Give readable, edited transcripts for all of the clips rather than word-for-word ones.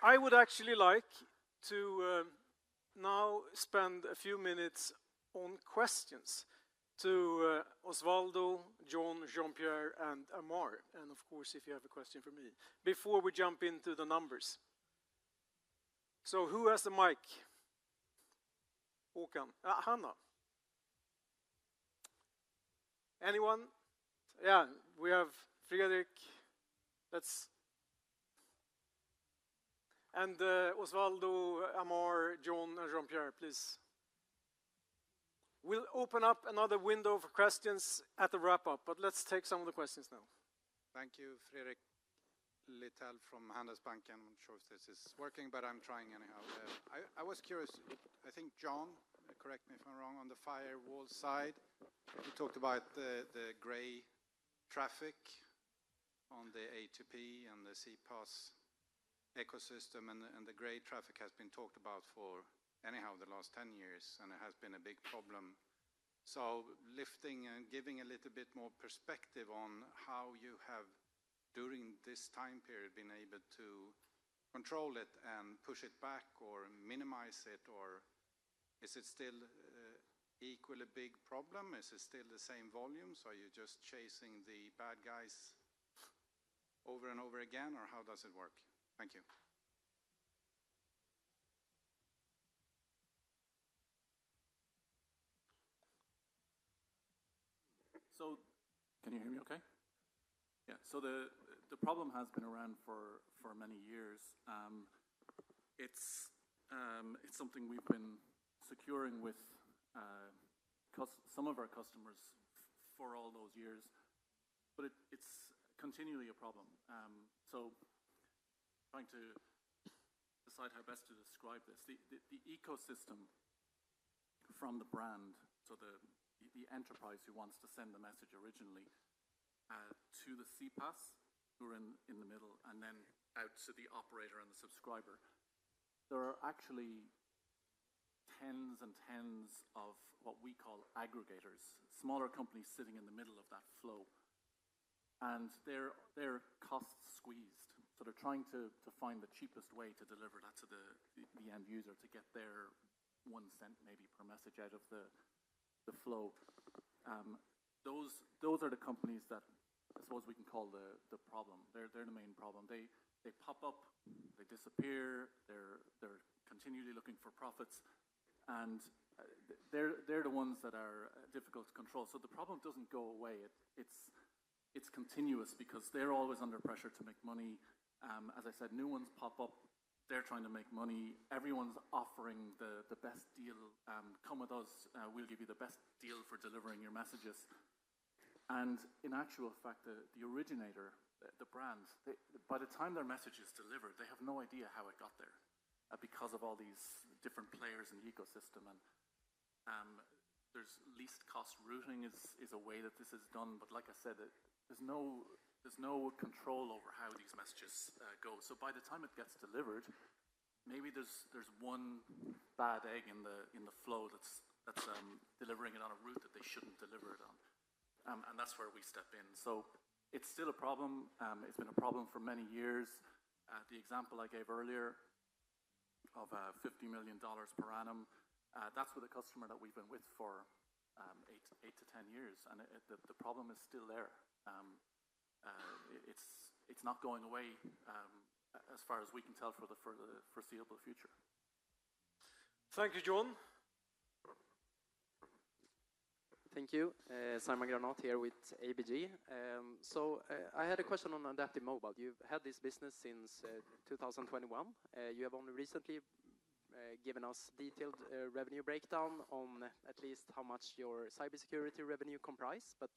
I would actually like to now spend a few minutes on questions to Osvaldo, John, Jean-Pierre, and Amar, and of course, if you have a question for me, before we jump into the numbers. So who has the mic? Håkan. Hanna. Anyone? Yeah, we have Fredrik. And Osvaldo, Amar, John, and Jean-Pierre, please. We'll open up another window for questions at the wrap-up, but let's take some of the questions now. Thank you, Fredrik Littel from Handelsbanken. I'm not sure if this is working, but I'm trying anyhow. I was curious, I think John, correct me if I'm wrong, on the firewall side, you talked about the gray traffic on the A2P and the CPaaS ecosystem, and the gray traffic has been talked about for anyhow the last 10 years, and it has been a big problem. So lifting and giving a little bit more perspective on how you have during this time period been able to control it and push it back or minimize it, or is it still equally big problem? Is it still the same volumes? Are you just chasing the bad guys over and over again, or how does it work? Thank you. So, can you hear me okay? Yeah, so the problem has been around for many years. It's something we've been securing with some of our customers for all those years, but it's continually a problem. So trying to decide how best to describe this. The ecosystem from the brand, so the enterprise who wants to send the message originally to the CPaaS, who are in the middle, and then out to the operator and the subscriber. There are actually tens and tens of what we call aggregators, smaller companies sitting in the middle of that flow. And they're cost squeezed. So they're trying to find the cheapest way to deliver that to the end user to get their 1 cent maybe per message out of the flow. Those are the companies that I suppose we can call the problem. They're the main problem. They pop up, they disappear, they're continually looking for profits, and they're the ones that are difficult to control. So the problem doesn't go away. It's continuous because they're always under pressure to make money. As I said, new ones pop up. They're trying to make money. Everyone's offering the best deal. Come with us. We'll give you the best deal for delivering your messages. And in actual fact, the originator, the brand, by the time their message is delivered, they have no idea how it got there because of all these different players in the ecosystem. And there's least cost routing is a way that this is done. But like I said, there's no control over how these messages go. So by the time it gets delivered, maybe there's one bad egg in the flow that's delivering it on a route that they shouldn't deliver it on. And that's where we step in. So it's still a problem. It's been a problem for many years. The example I gave earlier of $50 million per annum, that's with a customer that we've been with for 8 to 10 years, and the problem is still there. It's not going away as far as we can tell for the foreseeable future. Thank you, John. Thank you. Simon Granat here with ABG. I had a question on Adaptive Mobile. You've had this business since 2021. You have only recently given us detailed revenue breakdown on at least how much your cybersecurity revenue comprise, but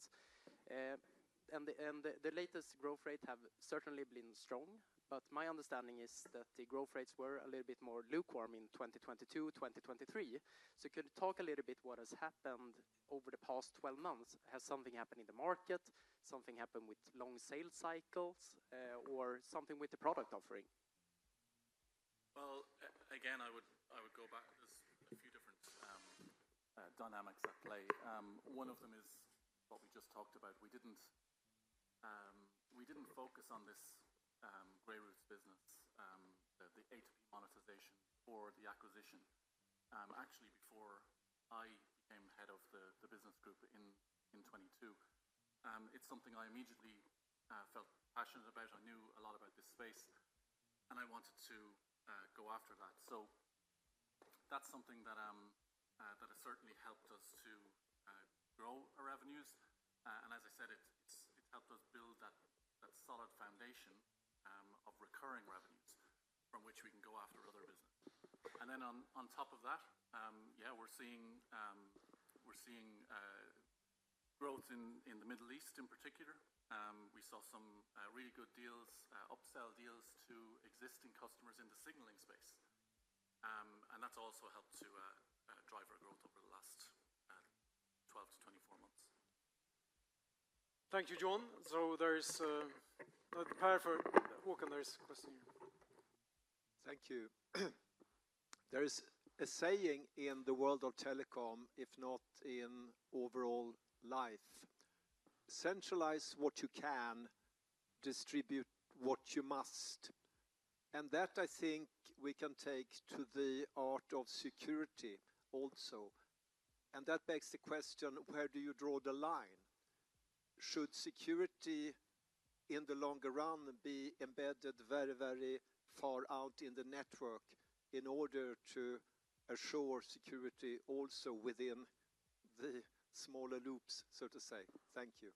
the latest growth rate have certainly been strong, but my understanding is that the growth rates were a little bit more lukewarm in 2022, 2023. So could you talk a little bit what has happened over the past 12 months? Has something happened in the market? Something happened with long sales cycles? Or something with the product offering? Well, again, I would go back. There's a few different dynamics at play. One of them is what we just talked about. We didn't focus on this grey routes business, the acquisition, actually before I became head of the business group in 22. It's something I immediately felt passionate about. I knew a lot about this space, and I wanted to go after that. So that's something that that has certainly helped us to grow our revenues. And as I said, it's helped us build that solid foundation of recurring revenues from which we can go after other business. And then on top of that, yeah, we're seeing growth in the Middle East in particular. We saw some really good deals, upsell deals to existing customers in the signaling space. And that's also helped to drive our growth over the last 12 to 24 months. Thank you, John. So there's Per for Håkan, there's a question here. Thank you. There is a saying in the world of telecom, if not in overall life: centralize what you can, distribute what you must. And that, I think, we can take to the art of security also. And that begs the question, where do you draw the line? Should security in the longer run be embedded very, very far out in the network in order to assure security also within the smaller loops, so to say? Thank you.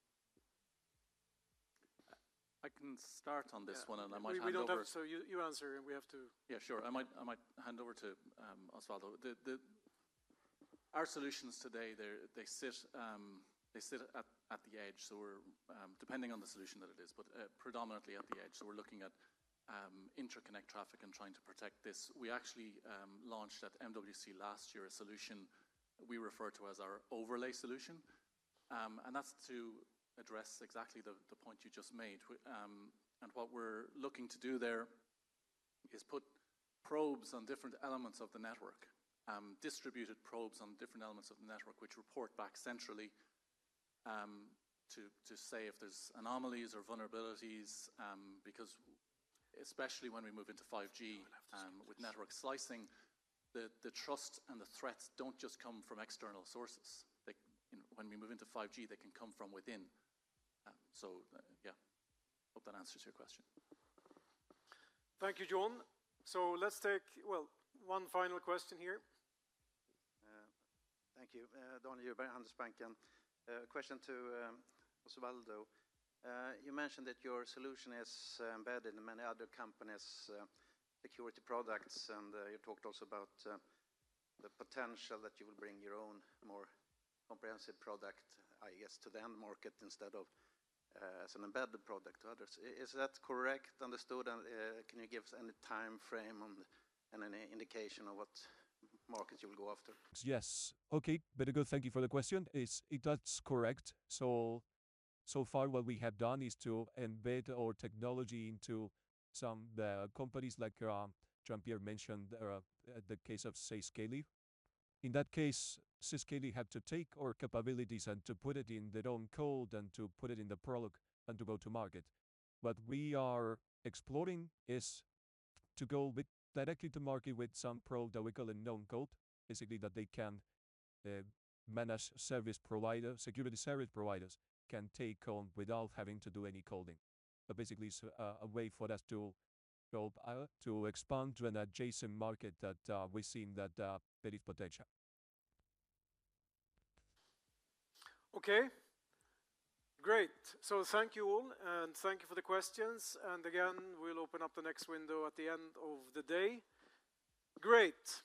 I can start on this one, and I might we hand don't over. have, so you answer, and we have to. Yeah, sure. I might hand over to Osvaldo. Our solutions today, they sit at the edge. So we're depending on the solution that it is, but predominantly at the edge. So we're looking at interconnect traffic and trying to protect this. We actually launched at MWC last year a solution we refer to as our overlay solution, and that's to address exactly the point you just made. And what we're looking to do there is put probes on different elements of the network, distributed probes on different elements of the network, which report back centrally to say if there's anomalies or vulnerabilities, because especially when we move into 5G with network slicing, the trust and the threats don't just come from external sources. When we move into 5G, they can come from within. Yeah, hope that answers your question. Thank you, John. So let's take, one final question here. Thank you. Daniel Djurberg, Handelsbanken. Question to Osvaldo. You mentioned that your solution is embedded in many other companies' security products, and you talked also about the potential that you will bring your own more comprehensive product, I guess, to the end market instead of as an embedded product to others. Is that correct understood? And can you give us any time frame and any indication of what markets you will go after? Yes. Okay, very good. Thank you for the question. That's correct. So far what we have done is to embed our technology into some companies like Jean-Pierre mentioned, the case of Zscaler. In that case, Zscaler had to take our capabilities and to put it in their own code and to put it in the product and to go to market. What we are exploring is to go directly to market with some product that we call a known code, basically that they can manage service providers, security service providers can take on without having to do any coding. But basically it's a way for us to go to expand to an adjacent market that we've seen that there is potential. Okay, great. So thank you all, and thank you for the questions. And again, we'll open up the next window at the end of the day. Great.